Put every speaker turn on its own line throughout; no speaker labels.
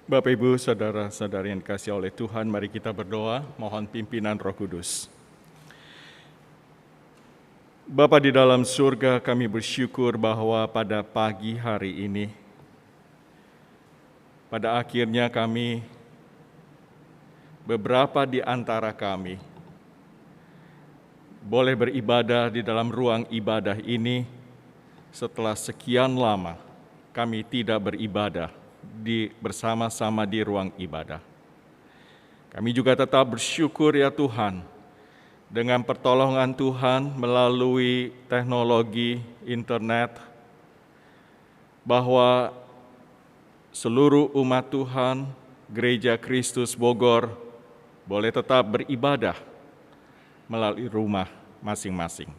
Bapak, Ibu, Saudara-saudari yang dikasihi oleh Tuhan, mari kita berdoa, mohon pimpinan Roh Kudus. Bapa di dalam surga, kami bersyukur bahwa pada pagi hari ini, pada akhirnya beberapa di antara kami, boleh beribadah di dalam ruang ibadah ini setelah sekian lama kami tidak beribadah bersama-sama di ruang ibadah. Kami juga tetap bersyukur ya Tuhan, dengan pertolongan Tuhan melalui teknologi internet, bahwa seluruh umat Tuhan, Gereja Kristus Bogor, boleh tetap beribadah melalui rumah masing-masing.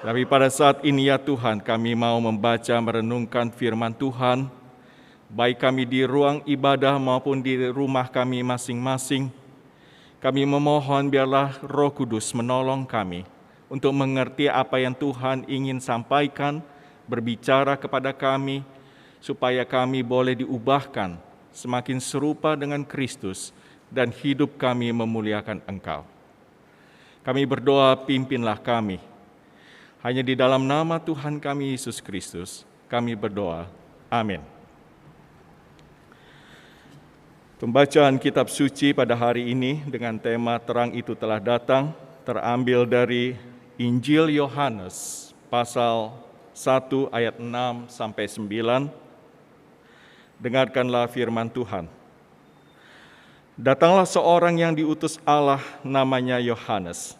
Tapi pada saat ini ya Tuhan, kami mau membaca merenungkan firman Tuhan, baik kami di ruang ibadah maupun di rumah kami masing-masing. Kami memohon biarlah Roh Kudus menolong kami untuk mengerti apa yang Tuhan ingin sampaikan, berbicara kepada kami, supaya kami boleh diubahkan semakin serupa dengan Kristus dan hidup kami memuliakan Engkau. Kami berdoa, pimpinlah kami. Hanya di dalam nama Tuhan kami Yesus Kristus, kami berdoa. Amin. Pembacaan kitab suci pada hari ini dengan tema Terang Itu Telah Datang terambil dari Injil Yohanes pasal 1 ayat 6 sampai 9. Dengarkanlah firman Tuhan. Datanglah seorang yang diutus Allah, namanya Yohanes.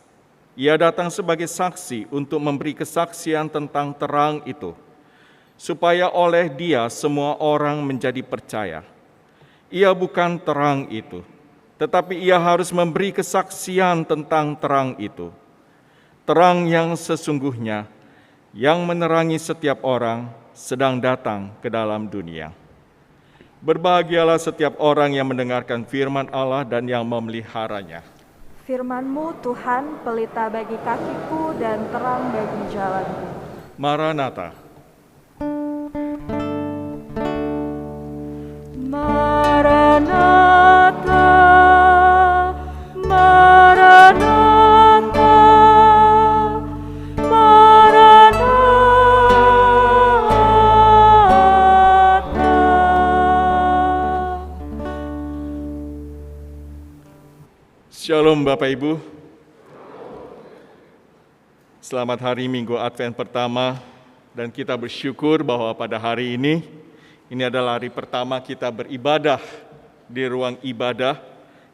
Ia datang sebagai saksi untuk memberi kesaksian tentang terang itu, supaya oleh dia semua orang menjadi percaya. Ia bukan terang itu, tetapi ia harus memberi kesaksian tentang terang itu. Terang yang sesungguhnya, yang menerangi setiap orang, sedang datang ke dalam dunia. Berbahagialah setiap orang yang mendengarkan firman Allah dan yang memeliharanya.
Firman-Mu Tuhan, pelita bagi kakiku dan terang bagi jalanku.
Maranatha.
Maranatha, Maranatha, Maranatha.
Shalom Bapak Ibu. Selamat hari Minggu Advent pertama, dan kita bersyukur bahwa pada hari ini adalah hari pertama kita beribadah di ruang ibadah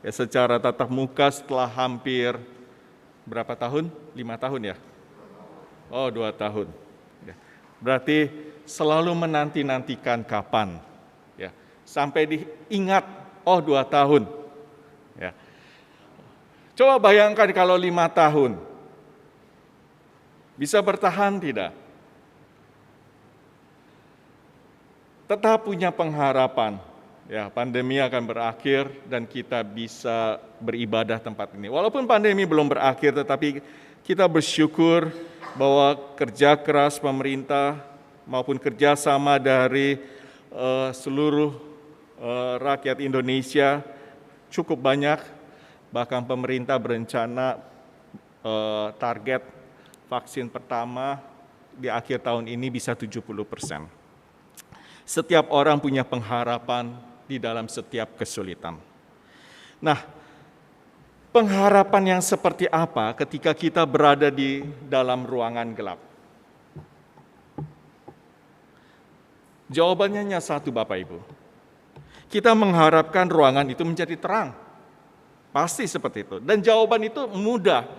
ya, secara tatap muka setelah hampir berapa tahun? 5 tahun ya? Oh, 2 tahun. Ya. Berarti selalu menanti-nantikan kapan ya, sampai diingat, oh 2 tahun. Ya. Coba bayangkan kalau 5 tahun. Bisa bertahan tidak? Tetap punya pengharapan, ya pandemi akan berakhir dan kita bisa beribadah tempat ini. Walaupun pandemi belum berakhir, tetapi kita bersyukur bahwa kerja keras pemerintah maupun kerjasama dari seluruh rakyat Indonesia cukup banyak. Bahkan pemerintah berencana target vaksin pertama di akhir tahun ini bisa 70%. Setiap orang punya pengharapan di dalam setiap kesulitan. Nah, pengharapan yang seperti apa ketika kita berada di dalam ruangan gelap? Jawabannya hanya satu, Bapak Ibu. Kita mengharapkan ruangan itu menjadi terang. Pasti seperti itu. Dan jawaban itu mudah,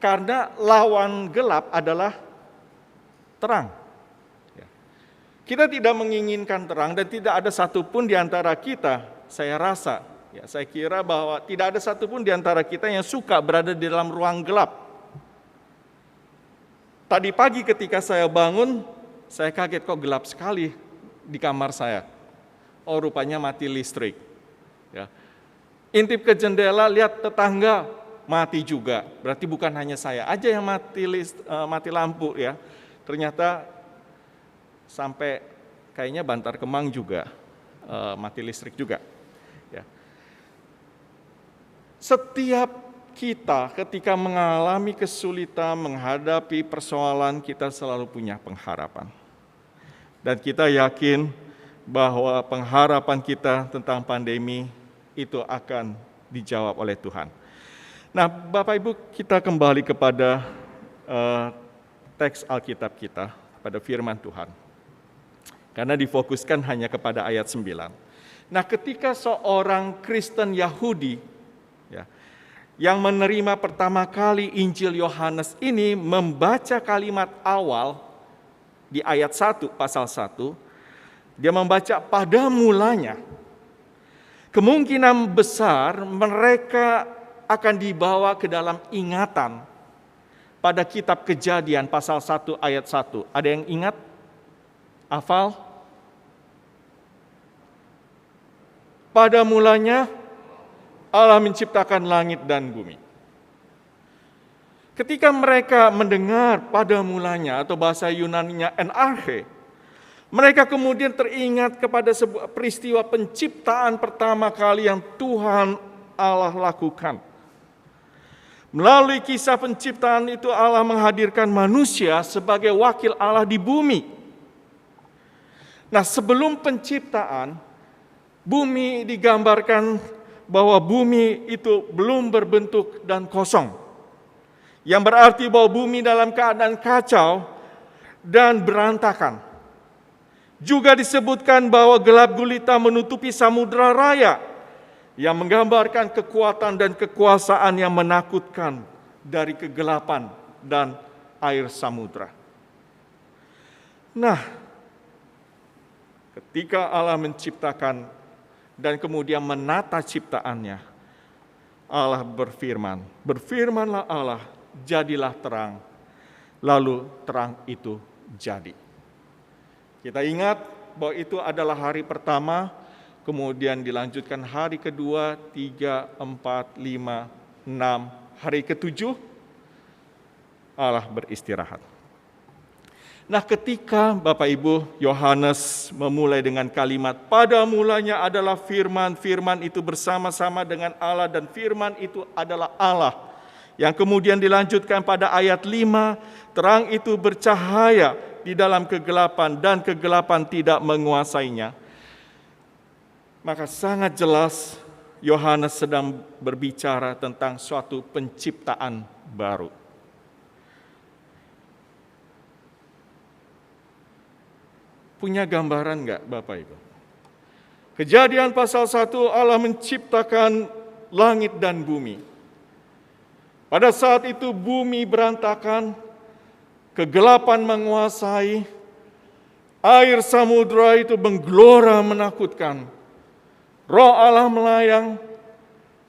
karena lawan gelap adalah terang. Kita tidak menginginkan terang dan tidak ada satupun di antara kita, saya rasa, ya saya kira bahwa tidak ada satupun di antara kita yang suka berada di dalam ruang gelap. Tadi pagi ketika saya bangun, saya kaget kok gelap sekali di kamar saya. Oh rupanya mati listrik. Ya. Intip ke jendela, lihat tetangga mati juga. Berarti bukan hanya saya aja yang mati lampu ya. Ternyata sampai kayaknya Bantar Kemang juga mati listrik juga. Setiap kita ketika mengalami kesulitan, menghadapi persoalan, kita selalu punya pengharapan. Dan kita yakin bahwa pengharapan kita tentang pandemi itu akan dijawab oleh Tuhan. Nah, Bapak Ibu, kita kembali kepada teks Alkitab kita, pada firman Tuhan. Karena difokuskan hanya kepada ayat 9. Nah, ketika seorang Kristen Yahudi yang menerima pertama kali Injil Yohanes ini membaca kalimat awal di ayat 1 pasal 1, dia membaca pada mulanya. Kemungkinan besar mereka akan dibawa ke dalam ingatan pada kitab Kejadian pasal 1 ayat 1. Ada yang ingat? Hafal? Pada mulanya Allah menciptakan langit dan bumi. Ketika mereka mendengar pada mulanya atau bahasa Yunaninya enarche, mereka kemudian teringat kepada sebuah peristiwa penciptaan pertama kali yang Tuhan Allah lakukan. Melalui kisah penciptaan itu Allah menghadirkan manusia sebagai wakil Allah di bumi. Nah, sebelum penciptaan, bumi digambarkan bahwa bumi itu belum berbentuk dan kosong. Yang berarti bahwa bumi dalam keadaan kacau dan berantakan. Juga disebutkan bahwa gelap gulita menutupi samudra raya, yang menggambarkan kekuatan dan kekuasaan yang menakutkan dari kegelapan dan air samudra. Nah, ketika Allah menciptakan dan kemudian menata ciptaannya, Allah berfirman, berfirmanlah Allah, jadilah terang, lalu terang itu jadi. Kita ingat bahwa itu adalah hari pertama, kemudian dilanjutkan hari kedua, 3, 4, 5, 6, hari ketujuh, Allah beristirahat. Nah, ketika Bapak Ibu Yohanes memulai dengan kalimat pada mulanya adalah firman, firman itu bersama-sama dengan Allah dan firman itu adalah Allah. Yang kemudian dilanjutkan pada ayat 5, terang itu bercahaya di dalam kegelapan dan kegelapan tidak menguasainya. Maka sangat jelas Yohanes sedang berbicara tentang suatu penciptaan baru. Punya gambaran enggak Bapak Ibu? Kejadian pasal 1, Allah menciptakan langit dan bumi. Pada saat itu bumi berantakan, kegelapan menguasai, air samudra itu menggelora menakutkan. Roh Allah melayang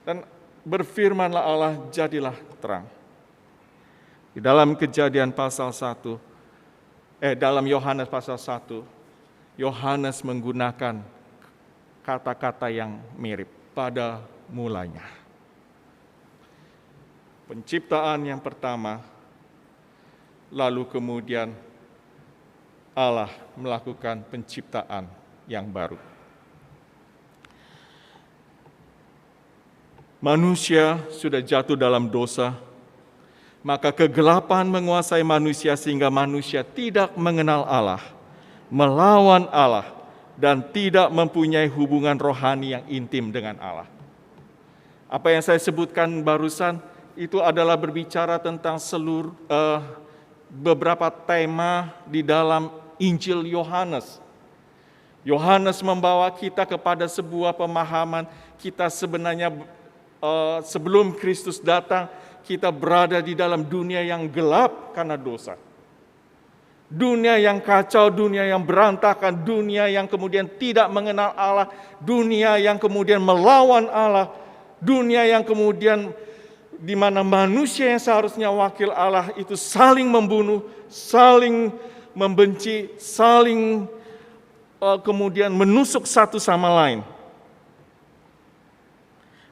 dan berfirmanlah Allah, jadilah terang. Di dalam Kejadian pasal 1, dalam Yohanes pasal 1, Yohanes menggunakan kata-kata yang mirip, pada mulanya. Penciptaan yang pertama, lalu kemudian Allah melakukan penciptaan yang baru. Manusia sudah jatuh dalam dosa, maka kegelapan menguasai manusia sehingga manusia tidak mengenal Allah, melawan Allah, dan tidak mempunyai hubungan rohani yang intim dengan Allah. Apa yang saya sebutkan barusan itu adalah berbicara tentang beberapa tema di dalam Injil Yohanes. Yohanes membawa kita kepada sebuah pemahaman kita sebenarnya sebelum Kristus datang, kita berada di dalam dunia yang gelap karena dosa. Dunia yang kacau, dunia yang berantakan, dunia yang kemudian tidak mengenal Allah, dunia yang kemudian melawan Allah, dunia yang kemudian di mana manusia yang seharusnya wakil Allah itu saling membunuh, saling membenci, saling kemudian menusuk satu sama lain.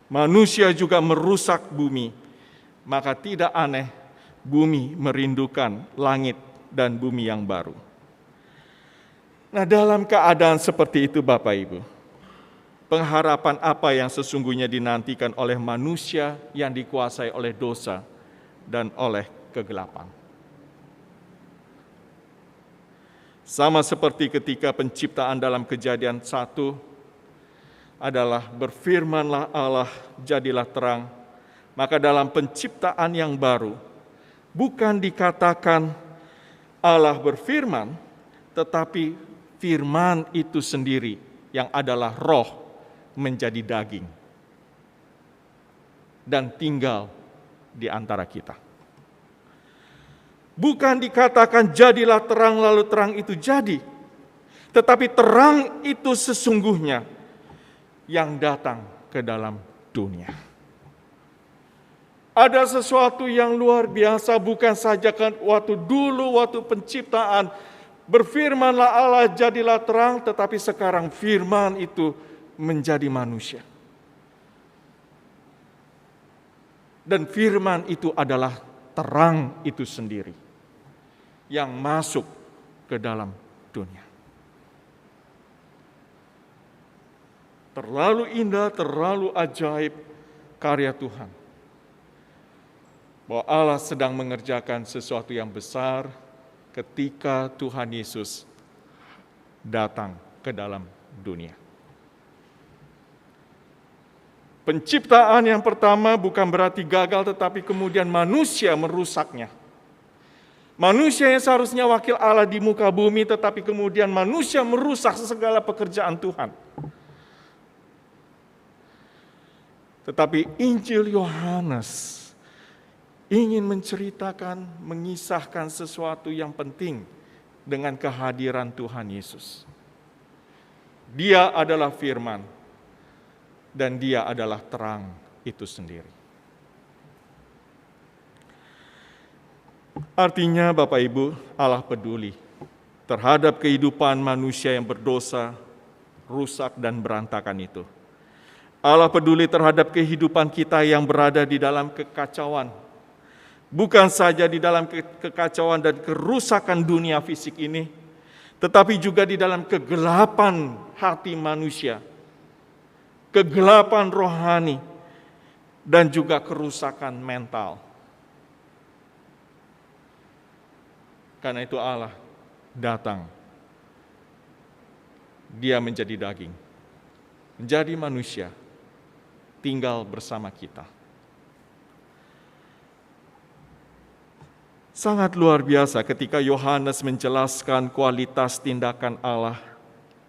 Manusia juga merusak bumi, maka tidak aneh bumi merindukan langit dan bumi yang baru. Nah, dalam keadaan seperti itu Bapak Ibu, pengharapan apa yang sesungguhnya dinantikan oleh manusia yang dikuasai oleh dosa dan oleh kegelapan. Sama seperti ketika penciptaan dalam Kejadian 1 adalah berfirmanlah Allah, jadilah terang. Maka dalam penciptaan yang baru, bukan dikatakan Allah berfirman, tetapi firman itu sendiri yang adalah roh menjadi daging dan tinggal di antara kita. Bukan dikatakan jadilah terang lalu terang itu jadi, tetapi terang itu sesungguhnya yang datang ke dalam dunia. Ada sesuatu yang luar biasa, bukan saja kan waktu penciptaan berfirmanlah Allah jadilah terang, tetapi sekarang firman itu menjadi manusia. Dan firman itu adalah terang itu sendiri yang masuk ke dalam dunia. Terlalu indah, terlalu ajaib karya Tuhan. Bahwa Allah sedang mengerjakan sesuatu yang besar ketika Tuhan Yesus datang ke dalam dunia. Penciptaan yang pertama bukan berarti gagal, tetapi kemudian manusia merusaknya. Manusia yang seharusnya wakil Allah di muka bumi, tetapi kemudian manusia merusak segala pekerjaan Tuhan. Tetapi Injil Yohanes ingin menceritakan, mengisahkan sesuatu yang penting dengan kehadiran Tuhan Yesus. Dia adalah firman, dan dia adalah terang itu sendiri. Artinya Bapak Ibu, Allah peduli terhadap kehidupan manusia yang berdosa, rusak dan berantakan itu. Allah peduli terhadap kehidupan kita yang berada di dalam kekacauan. Bukan saja di dalam kekacauan dan kerusakan dunia fisik ini, tetapi juga di dalam kegelapan hati manusia, kegelapan rohani, dan juga kerusakan mental. Karena itu Allah datang. Dia menjadi daging, menjadi manusia, tinggal bersama kita. Sangat luar biasa ketika Yohanes menjelaskan kualitas tindakan Allah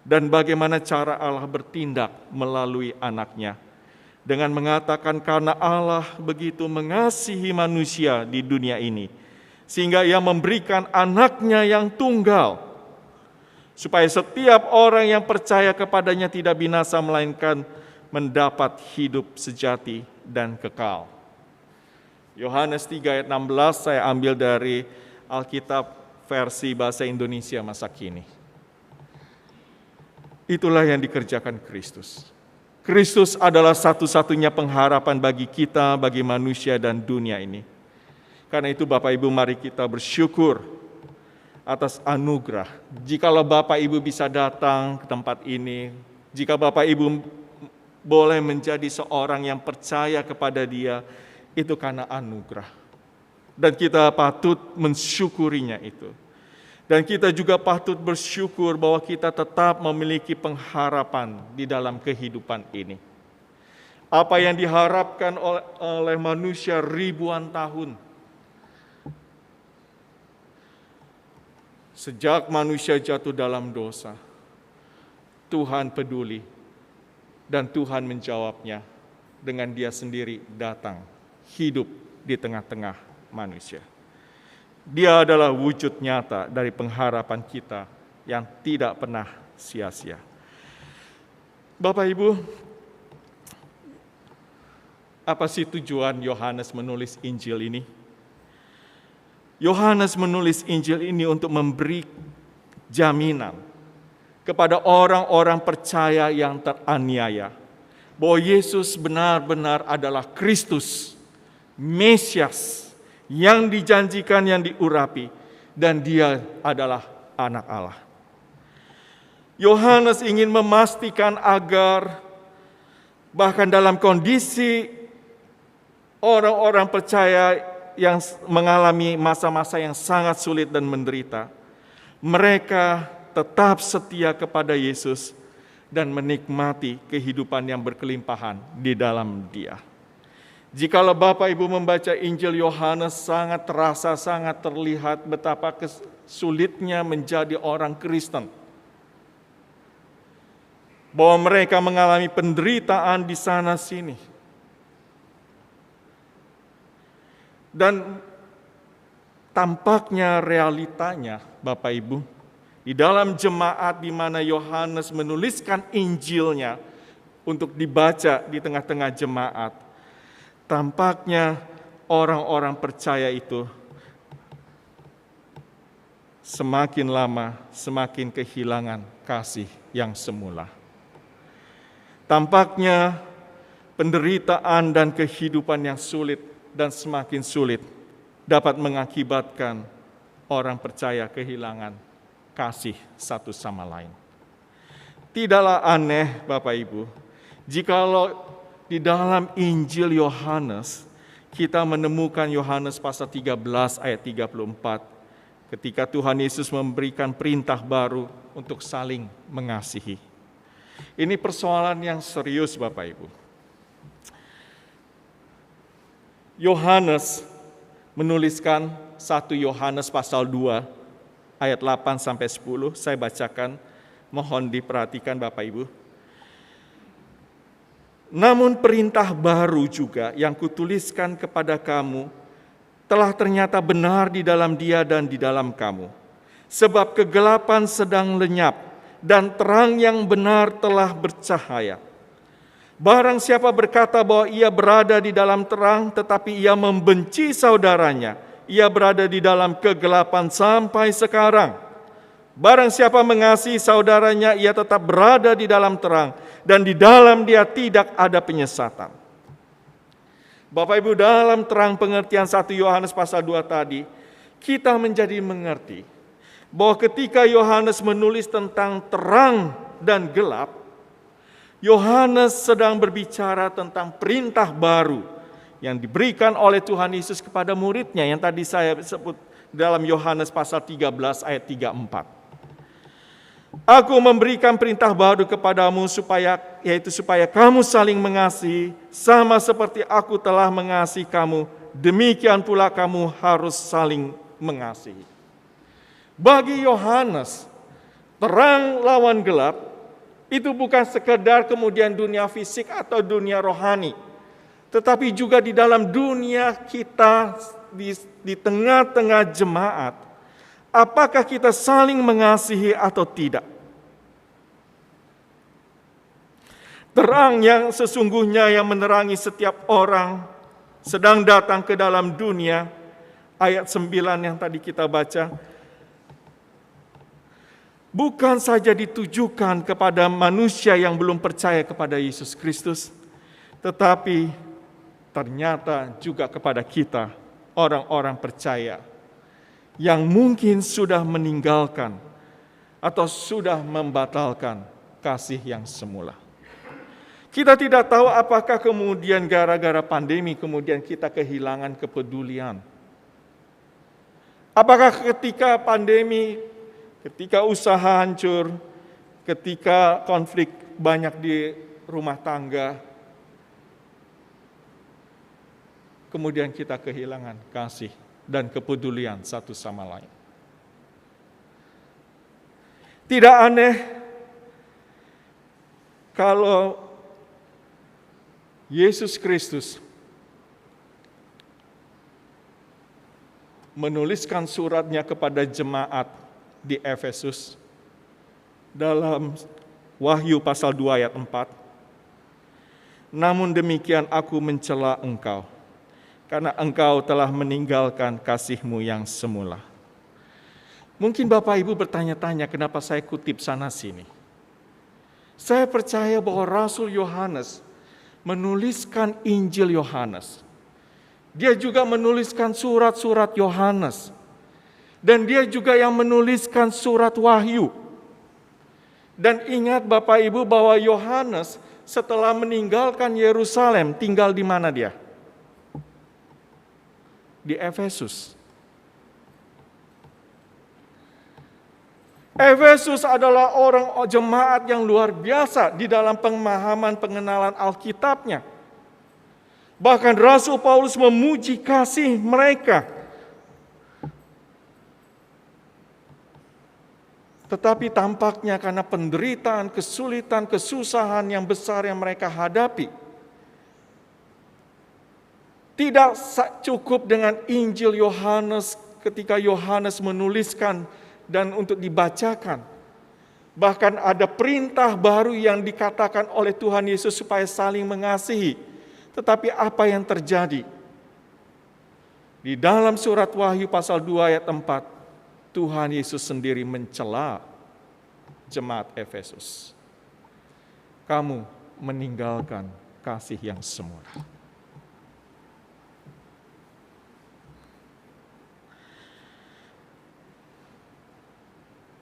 dan bagaimana cara Allah bertindak melalui anaknya. Dengan mengatakan karena Allah begitu mengasihi manusia di dunia ini, sehingga ia memberikan anaknya yang tunggal, supaya setiap orang yang percaya kepadanya tidak binasa, melainkan mendapat hidup sejati dan kekal. Yohanes 3 ayat 16 saya ambil dari Alkitab versi bahasa Indonesia masa kini. Itulah yang dikerjakan Kristus. Kristus adalah satu-satunya pengharapan bagi kita, bagi manusia dan dunia ini. Karena itu Bapak Ibu, mari kita bersyukur atas anugerah. Jikalau Bapak Ibu bisa datang ke tempat ini, jika Bapak Ibu boleh menjadi seorang yang percaya kepada Dia, itu karena anugerah. Dan kita patut mensyukurinya itu. Dan kita juga patut bersyukur bahwa kita tetap memiliki pengharapan di dalam kehidupan ini. Apa yang diharapkan oleh manusia ribuan tahun, sejak manusia jatuh dalam dosa, Tuhan peduli dan Tuhan menjawabnya dengan Dia sendiri datang, hidup di tengah-tengah manusia. Dia adalah wujud nyata dari pengharapan kita yang tidak pernah sia-sia. Bapak Ibu, apa sih tujuan Yohanes menulis Injil ini? Yohanes menulis Injil ini untuk memberi jaminan kepada orang-orang percaya yang teraniaya bahwa Yesus benar-benar adalah Kristus, Mesias yang dijanjikan, yang diurapi, dan Dia adalah Anak Allah. Yohanes ingin memastikan agar Bahkan dalam kondisi orang-orang percaya yang mengalami masa-masa yang sangat sulit dan menderita, mereka tetap setia kepada Yesus dan menikmati kehidupan yang berkelimpahan di dalam Dia. Jikalau Bapak Ibu membaca Injil Yohanes, sangat terasa, sangat terlihat betapa sulitnya menjadi orang Kristen. Bahwa mereka mengalami penderitaan di sana sini. Dan tampaknya realitanya Bapak Ibu, di dalam jemaat di mana Yohanes menuliskan Injilnya untuk dibaca di tengah-tengah jemaat, tampaknya orang-orang percaya itu semakin lama semakin kehilangan kasih yang semula. Tampaknya penderitaan dan kehidupan yang sulit dan semakin sulit dapat mengakibatkan orang percaya kehilangan kasih satu sama lain. Tidaklah aneh Bapak Ibu, jikalau di dalam Injil Yohanes kita menemukan Yohanes pasal 13 ayat 34 ketika Tuhan Yesus memberikan perintah baru untuk saling mengasihi. Ini persoalan yang serius Bapak Ibu. Yohanes menuliskan 1 Yohanes pasal 2 ayat 8 sampai 10. Saya bacakan, mohon diperhatikan Bapak Ibu. Namun perintah baru juga yang kutuliskan kepada kamu telah ternyata benar di dalam Dia dan di dalam kamu. Sebab kegelapan sedang lenyap dan terang yang benar telah bercahaya. Barang siapa berkata bahwa ia berada di dalam terang tetapi ia membenci saudaranya, ia berada di dalam kegelapan sampai sekarang. Barang siapa mengasihi saudaranya, ia tetap berada di dalam terang dan di dalam dia tidak ada penyesatan. Bapak Ibu, dalam terang pengertian 1 Yohanes pasal 2 tadi, kita menjadi mengerti bahwa ketika Yohanes menulis tentang terang dan gelap, Yohanes sedang berbicara tentang perintah baru yang diberikan oleh Tuhan Yesus kepada muridnya yang tadi saya sebut dalam Yohanes pasal 13 ayat 34. Aku memberikan perintah baru kepadamu supaya kamu saling mengasihi sama seperti aku telah mengasihi kamu, demikian pula kamu harus saling mengasihi. Bagi Yohanes, terang lawan gelap itu bukan sekedar kemudian dunia fisik atau dunia rohani, tetapi juga di dalam dunia kita di tengah-tengah jemaat. Apakah kita saling mengasihi atau tidak? Terang yang sesungguhnya yang menerangi setiap orang sedang datang ke dalam dunia, ayat 9 yang tadi kita baca, bukan saja ditujukan kepada manusia yang belum percaya kepada Yesus Kristus, tetapi ternyata juga kepada kita, orang-orang percaya, yang mungkin sudah meninggalkan atau sudah membatalkan kasih yang semula. Kita tidak tahu apakah kemudian gara-gara pandemi kemudian kita kehilangan kepedulian. Apakah ketika pandemi, ketika usaha hancur, ketika konflik banyak di rumah tangga, kemudian kita kehilangan kasih dan kepedulian satu sama lain. Tidak aneh kalau Yesus Kristus menuliskan suratnya kepada jemaat di Efesus dalam Wahyu pasal 2 ayat 4. Namun demikian aku mencela engkau, karena engkau telah meninggalkan kasihmu yang semula. Mungkin Bapak Ibu bertanya-tanya kenapa saya kutip sana sini. Saya percaya bahwa Rasul Yohanes menuliskan Injil Yohanes. Dia juga menuliskan surat-surat Yohanes. Dan dia juga yang menuliskan surat Wahyu. Dan ingat Bapak Ibu bahwa Yohanes setelah meninggalkan Yerusalem, tinggal di mana dia? Di Efesus. Efesus adalah orang jemaat yang luar biasa di dalam pemahaman pengenalan Alkitabnya. Bahkan Rasul Paulus memuji kasih mereka. Tetapi tampaknya karena penderitaan, kesulitan, kesusahan yang besar yang mereka hadapi, tidak cukup dengan Injil Yohanes ketika Yohanes menuliskan dan untuk dibacakan. Bahkan ada perintah baru yang dikatakan oleh Tuhan Yesus supaya saling mengasihi. Tetapi apa yang terjadi? Di dalam surat Wahyu pasal 2 ayat 4, Tuhan Yesus sendiri mencela jemaat Efesus. Kamu meninggalkan kasih yang semula.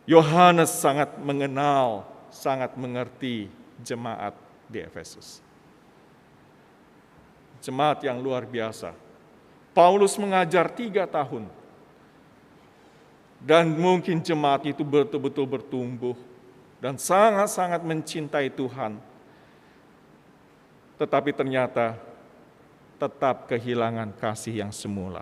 Yohanes sangat mengenal, sangat mengerti jemaat di Efesus. Jemaat yang luar biasa. Paulus mengajar 3 tahun. Dan mungkin jemaat itu betul-betul bertumbuh dan sangat-sangat mencintai Tuhan. Tetapi ternyata tetap kehilangan kasih yang semula.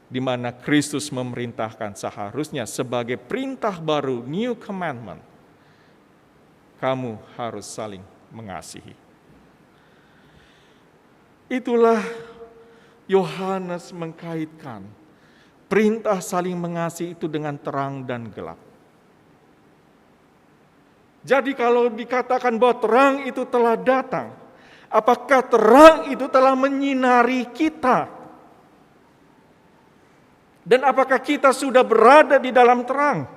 Di mana Kristus memerintahkan seharusnya sebagai perintah baru, new commandment, kamu harus saling mengasihi. Itulah Yohanes mengkaitkan perintah saling mengasihi itu dengan terang dan gelap. Jadi kalau dikatakan bahwa terang itu telah datang, apakah terang itu telah menyinari kita? Dan apakah kita sudah berada di dalam terang?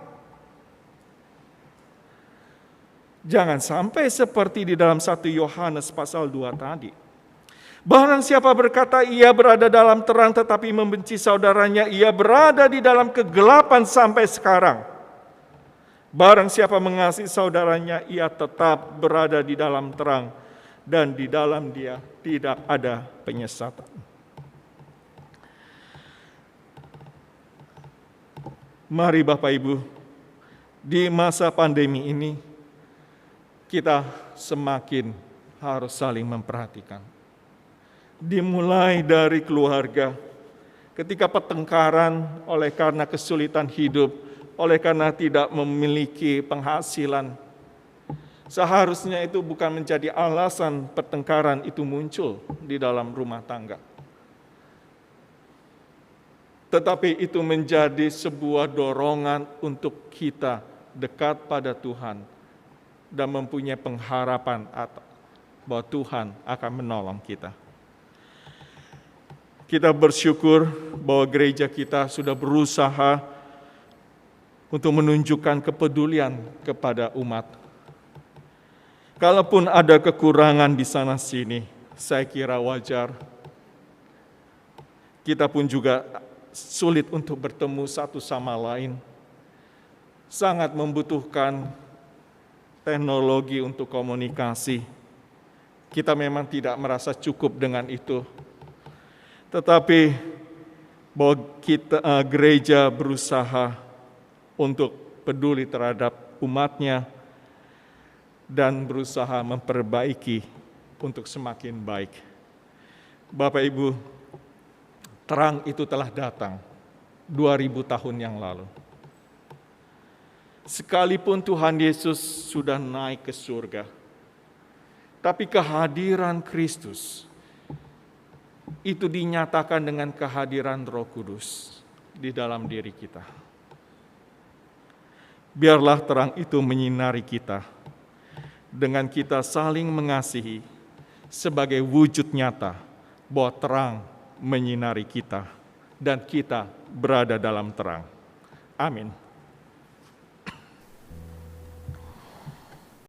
Jangan sampai seperti di dalam 1 Yohanes pasal 2 tadi. Barang siapa berkata ia berada dalam terang tetapi membenci saudaranya, ia berada di dalam kegelapan sampai sekarang. Barang siapa mengasihi saudaranya, ia tetap berada di dalam terang dan di dalam dia tidak ada penyesatan. Mari Bapak Ibu, di masa pandemi ini kita semakin harus saling memperhatikan. Dimulai dari keluarga, ketika pertengkaran oleh karena kesulitan hidup, oleh karena tidak memiliki penghasilan. Seharusnya itu bukan menjadi alasan pertengkaran itu muncul di dalam rumah tangga. Tetapi itu menjadi sebuah dorongan untuk kita dekat pada Tuhan dan mempunyai pengharapan bahwa Tuhan akan menolong kita. Kita bersyukur bahwa gereja kita sudah berusaha untuk menunjukkan kepedulian kepada umat. Kalaupun ada kekurangan di sana sini, saya kira wajar. Kita pun juga sulit untuk bertemu satu sama lain. Sangat membutuhkan teknologi untuk komunikasi. Kita memang tidak merasa cukup dengan itu. Tetapi bahwa kita gereja berusaha untuk peduli terhadap umatnya dan berusaha memperbaiki untuk semakin baik. Bapak Ibu, terang itu telah datang 2000 tahun yang lalu. Sekalipun Tuhan Yesus sudah naik ke surga, tapi kehadiran Kristus itu dinyatakan dengan kehadiran Roh Kudus di dalam diri kita. Biarlah terang itu menyinari kita, dengan kita saling mengasihi sebagai wujud nyata bahwa terang menyinari kita dan kita berada dalam terang. Amin.